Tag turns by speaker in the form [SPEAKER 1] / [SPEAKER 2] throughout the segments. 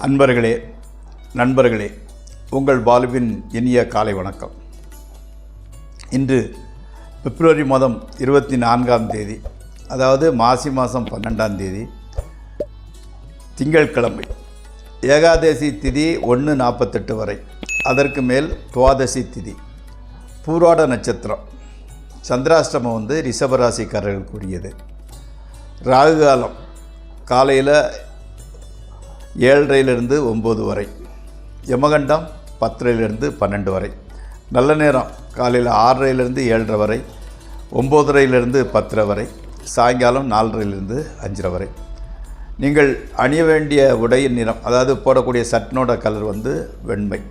[SPEAKER 1] அன்பர்களே, நண்பர்களே, உங்கள் பாலுவின் இனிய காலை வணக்கம். இன்று பிப்ரவரி மாதம் 24ஆம் தேதி, அதாவது மாசி மாதம் 12ஆம் தேதி, திங்கட்கிழமை. ஏகாதசி திதி 1:48 வரை, அதற்கு மேல் துவாதசி திதி, பூராட நட்சத்திரம். சந்திராஷ்டமம் ரிஷபராசிக்காரர்களுக்குரியது. ராகு காலம் காலையில் 7:30லிருந்து 9 வரை, யமகண்டம் 10:30லிருந்து 12 வரை, நல்ல நேரம் காலையில் 6:30லிருந்து 7:30 வரை, 9:30லிருந்து 10:30 வரை, சாயங்காலம் 4:30லிருந்து 5:30 வரை. நீங்கள் அணிய வேண்டிய உடையின் நிறம், அதாவது போடக்கூடிய சட்டினோட கலர் வெண்மை,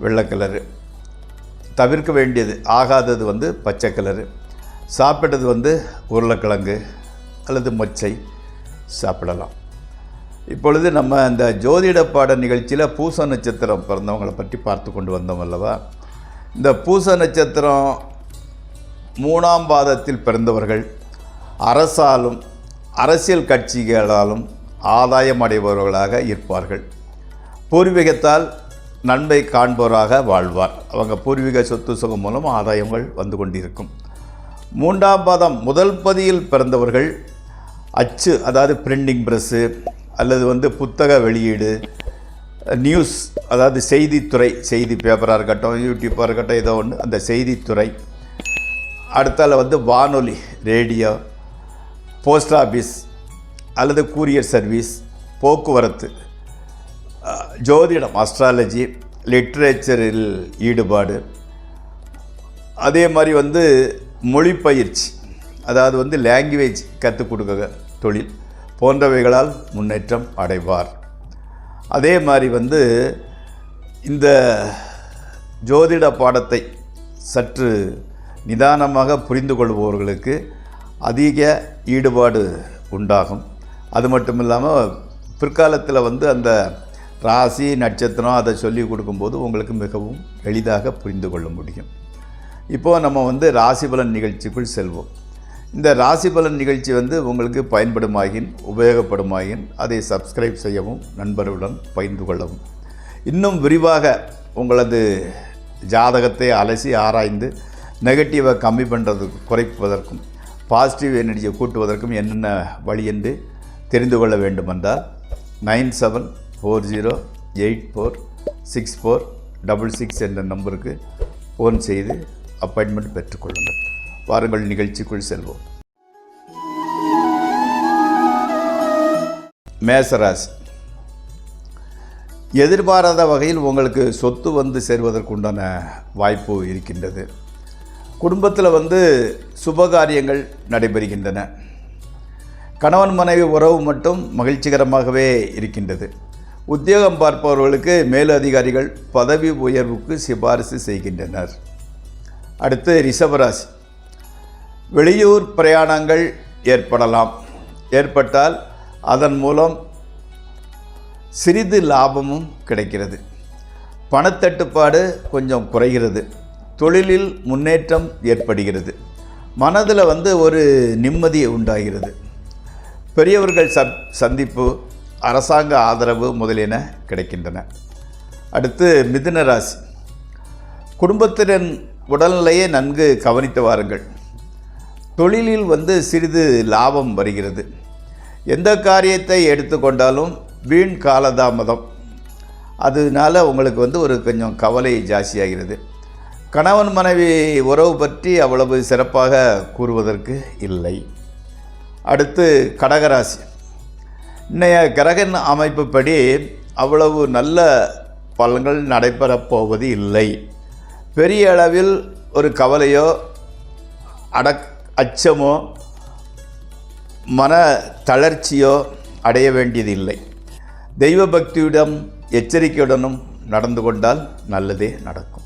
[SPEAKER 1] வெள்ளை கலரு. தவிர்க்க வேண்டியது ஆகாதது பச்சை கலரு. சாப்பிட்டது உருளைக்கிழங்கு அல்லது மொச்சை சாப்பிடலாம். இப்பொழுது நம்ம இந்த ஜோதிட பாட நிகழ்ச்சியில் பூச நட்சத்திரம் பிறந்தவங்களை பற்றி பார்த்து கொண்டு வந்தோம் அல்லவா. இந்த பூச நட்சத்திரம் 3ஆம் பாதத்தில் பிறந்தவர்கள் அரசாலும் அரசியல் கட்சிகளாலும் ஆதாயம் அடைபவர்களாக இருப்பார்கள். பூர்வீகத்தால் நன்மை காண்பவராக வாழ்வார். அவங்க பூர்வீக சொத்து சுகம் மூலம் ஆதாயங்கள் வந்து கொண்டிருக்கும். 3ஆம் பாதம் முதல் பதியில் பிறந்தவர்கள் அச்சு, அதாவது பிரிண்டிங் ப்ரெஸ்ஸு அல்லது புத்தக வெளியீடு, நியூஸ், அதாவது செய்தித்துறை, செய்தி பேப்பராக இருக்கட்டும், யூடியூப்பாக இருக்கட்டும், ஏதோ ஒன்று, அந்த செய்தித்துறை. அடுத்தால் வானொலி, ரேடியோ, போஸ்ட் ஆஃபீஸ் அல்லது கூரியர் சர்வீஸ், போக்குவரத்து, ஜோதிடம், அஸ்ட்ராலஜி, லிட்ரேச்சரில் ஈடுபாடு. அதே மாதிரி மொழிப்பயிற்சி, அதாவது லாங்குவேஜ் கற்றுக் கொடுக்க தொழில் போன்றவைகளால் முன்னேற்றம் அடைவார். அதே மாதிரி இந்த ஜோதிட பாடத்தை சற்று நிதானமாக புரிந்து கொள்பவர்களுக்கு அதிக ஈடுபாடு உண்டாகும். அது மட்டும் இல்லாமல் பிற்காலத்தில் அந்த ராசி நட்சத்திரம் அதை சொல்லி கொடுக்கும்போது உங்களுக்கு மிகவும் எளிதாக புரிந்து கொள்ள முடியும். இப்போது நம்ம ராசி பலன் நிகழ்ச்சிக்குள் செல்வோம். இந்த ராசி பலன் நிகழ்ச்சி உங்களுக்கு பயன்படுமாயின், உபயோகப்படுமாயின் அதை சப்ஸ்கிரைப் செய்யவும், நண்பர்களுடன் பகிர்ந்து கொள்ளவும். இன்னும் விரிவாக உங்களது ஜாதகத்தை அலசி ஆராய்ந்து நெகட்டிவை கம்மி பண்ணுறதுக்கு, குறைப்பதற்கும், பாசிட்டிவ் எனர்ஜியை கூட்டுவதற்கும் என்னென்ன வழி என்று தெரிந்து கொள்ள வேண்டுமென்றால் 9740846466 என்ற நம்பருக்கு ஃபோன் செய்து அப்பாயின்மெண்ட் பெற்றுக்கொள்ளுங்கள். வாருங்கள், நிகழ்ச்சிக்குள் செல்வோம். மேசராசி. எதிர்பாராத வகையில் உங்களுக்கு சொத்து சேர்வதற்குண்டான வாய்ப்பு இருக்கின்றது. குடும்பத்தில் சுபகாரியங்கள் நடைபெறுகின்றன. கணவன் மனைவி உறவு மட்டும் மகிழ்ச்சிகரமாகவே இருக்கின்றது. உத்தியோகம் பார்ப்பவர்களுக்கு மேலதிகாரிகள் பதவி உயர்வுக்கு சிபாரிசு செய்கின்றனர். அடுத்து ரிஷபராசி. வெளியூர் பிரயாணங்கள் ஏற்படலாம். ஏற்பட்டால் அதன் மூலம் சிறிது லாபமும் கிடைக்கிறது. பணத்தட்டுப்பாடு கொஞ்சம் குறைகிறது. தொழிலில் முன்னேற்றம் ஏற்படுகிறது. மனதில் ஒரு நிம்மதி உண்டாகிறது. பெரியவர்கள் சந்திப்பு, அரசாங்க ஆதரவு முதலியன கிடைக்கின்றன. அடுத்து மிதுன ராசி. குடும்பத்தினரின் உடல்நிலையை நன்கு கவனித்து வாருங்கள். தொழிலில் சிறிது லாபம் வருகிறது. எந்த காரியத்தை எடுத்துக்கொண்டாலும் வீண் காலதாமதம், அதனால் உங்களுக்கு ஒரு கொஞ்சம் கவலை ஜாஸ்தியாகிறது. கணவன் மனைவி உறவு பற்றி அவ்வளவு சிறப்பாக கூறுவதற்கு இல்லை. அடுத்து கடகராசி. இன்றைய கிரக அமைப்புப்படி அவ்வளவு நல்ல பலன்கள் நடைபெறப் போவது இல்லை. பெரிய அளவில் ஒரு கவலையோ அச்சமோ மன தளர்ச்சியோ அடைய வேண்டியதில்லை. தெய்வ பக்தியுடன் எச்சரிக்கையுடனும் நடந்து கொண்டால் நல்லதே நடக்கும்.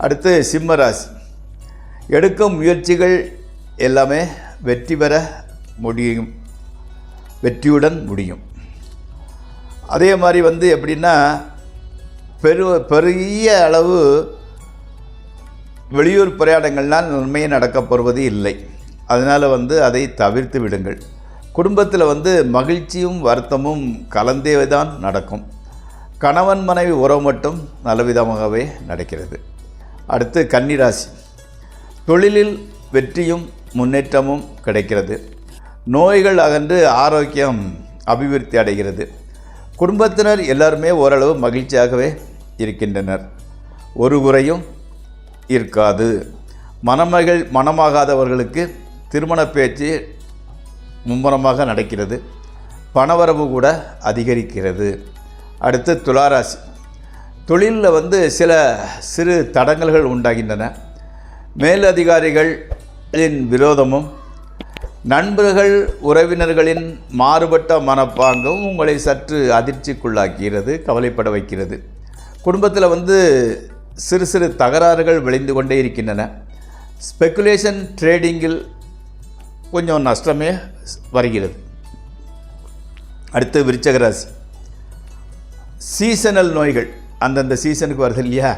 [SPEAKER 1] அடுத்து சிம்மராசி. எடுக்கும் முயற்சிகள் எல்லாமே வெற்றி பெற முடியும், வெற்றியுடன் முடியும். அதே மாதிரி எப்படின்னா, பெரிய அளவு வெளியூர் பிரயாணங்கள்னால் நன்மையை நடக்கப் போவது இல்லை. அதனால் அதை தவிர்த்து விடுங்கள். குடும்பத்தில் வந்து மகிழ்ச்சியும் வருத்தமும் கலந்தே தான் நடக்கும். கணவன் மனைவி உறவு மட்டும் நல்லவிதமாகவே நடக்கிறது. அடுத்து கன்னிராசி. தொழிலில் வெற்றியும் முன்னேற்றமும் கிடைக்கிறது. நோய்கள் அகன்று ஆரோக்கியம் அபிவிருத்தி அடைகிறது. குடும்பத்தினர் எல்லாருமே ஓரளவு மகிழ்ச்சியாகவே இருக்கின்றனர். ஒரு குறையும் இருக்காது. மனமாகாதவர்களுக்கு திருமண பேச்சு மும்முரமாக நடக்கிறது. பணவரவு கூட அதிகரிக்கிறது. அடுத்து துளாராசி. தொழிலில் வந்து சில சிறு தடங்கல்கள் உண்டாகின்றன. மேலதிகாரிகளின் விரோதமும் நண்பர்கள் உறவினர்களின் மாறுபட்ட மனப்பாங்கும் உங்களை சற்று அதிர்ச்சிக்குள்ளாக்கிறது, கவலைப்பட வைக்கிறது. குடும்பத்தில் வந்து சிறு சிறு தகராறுகள் விளைந்து கொண்டே இருக்கின்றன. ஸ்பெக்குலேஷன் ட்ரேடிங்கில் கொஞ்சம் நஷ்டமே வருகிறது. அடுத்து விருச்சிக ராசி. சீசனல் நோய்கள், அந்தந்த சீசனுக்கு வருது இல்லையா,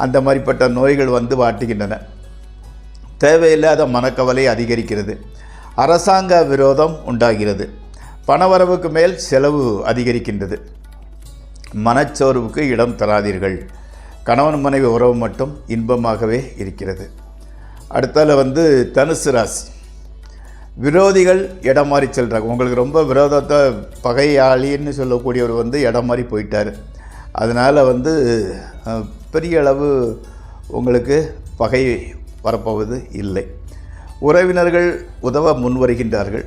[SPEAKER 1] அந்த மாதிரிப்பட்ட நோய்கள் வந்து வாட்டுகின்றன. தேவையில்லாத மனக்கவலை அதிகரிக்கிறது. அரசாங்க விரோதம் உண்டாகிறது. பணவரவுக்கு மேல் செலவு அதிகரிக்கின்றது. மனச்சோர்வுக்கு இடம் தராதீர்கள். கணவன் மனைவி உறவு மட்டும் இன்பமாகவே இருக்கிறது. அடுத்தால வந்து தனுசு ராசி. விரோதிகள் இடம் மாறி செல்கிறாங்க. உங்களுக்கு ரொம்ப விரோதத்தை பகையாளின்னு சொல்லக்கூடியவர் வந்து இடம் மாறி போயிட்டார். அதனால் வந்து பெரிய அளவு உங்களுக்கு பகை வரப்போவது இல்லை. உறவினர்கள் உதவ முன்வருகின்றார்கள்.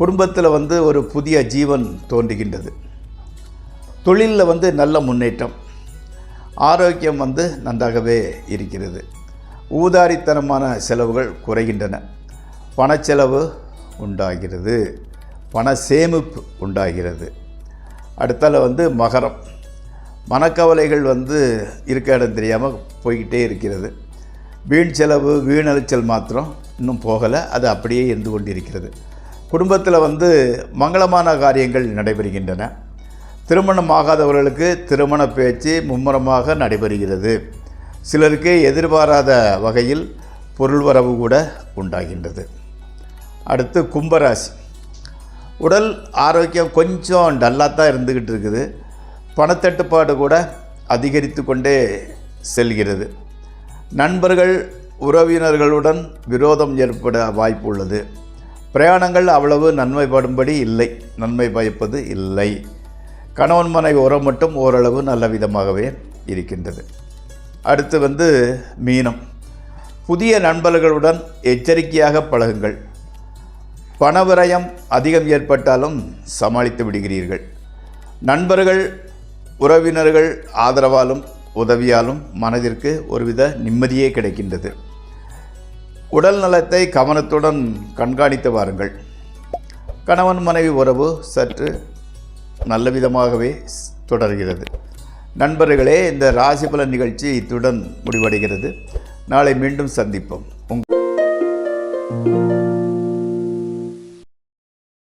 [SPEAKER 1] குடும்பத்தில் வந்து ஒரு புதிய ஜீவன் தோன்றுகின்றது. தொழிலில் வந்து நல்ல முன்னேற்றம். ஆரோக்கியம் வந்து நன்றாகவே இருக்கிறது. ஊதாரித்தனமான செலவுகள் குறைகின்றன. பணச்செலவு உண்டாகிறது. பண சேமிப்பு உண்டாகிறது. அடுத்தால வந்து மகரம். மனக்கவலைகள் வந்து இருக்க இடம் தெரியாமல் போய்கிட்டே இருக்கிறது. வீண் செலவு, வீணழிச்சல் மாத்திரம் இன்னும் போகலை, அது அப்படியே இருந்து கொண்டிருக்கிறது. குடும்பத்தில் வந்து மங்களமான காரியங்கள் நடைபெறுகின்றன. திருமணம் ஆகாதவர்களுக்கு திருமண பேச்சு மும்முரமாக நடைபெறுகிறது. சிலருக்கு எதிர்பாராத வகையில் பொருள் வரவு கூட உண்டாகின்றது. அடுத்து கும்பராசி. உடல் ஆரோக்கியம் கொஞ்சம் டல்லாக தான் இருந்துக்கிட்டு இருக்குது. பணத்தட்டுப்பாடு கூட அதிகரித்து கொண்டே செல்கிறது. நண்பர்கள் உறவினர்களுடன் விரோதம் ஏற்பட வாய்ப்பு உள்ளது. பிரயாணங்கள் அவ்வளவு நன்மைப்படும்படி இல்லை, நன்மை பயப்பது இல்லை. கணவன் மனைவி உறவு மட்டும் ஓரளவு நல்ல விதமாகவே இருக்கின்றது. அடுத்து வந்து மீனம். புதிய நண்பர்களுடன் எச்சரிக்கையாக பழகுங்கள். பணவிரயம் அதிகம் ஏற்பட்டாலும் சமாளித்து விடுகிறீர்கள். நண்பர்கள் உறவினர்கள் ஆதரவாலும் உதவியாலும் மனதிற்கு ஒருவித நிம்மதியே கிடைக்கின்றது. உடல் நலத்தை கவனத்துடன் கண்காணித்து வாருங்கள். கணவன் மனைவி உறவு சற்று நல்ல விதமாகவே தொடர்கிறது. நண்பர்களே, இந்த ராசி பலன் நிகழ்ச்சி இத்துடன் முடிவடைகிறது. நாளை மீண்டும் சந்திப்போம்.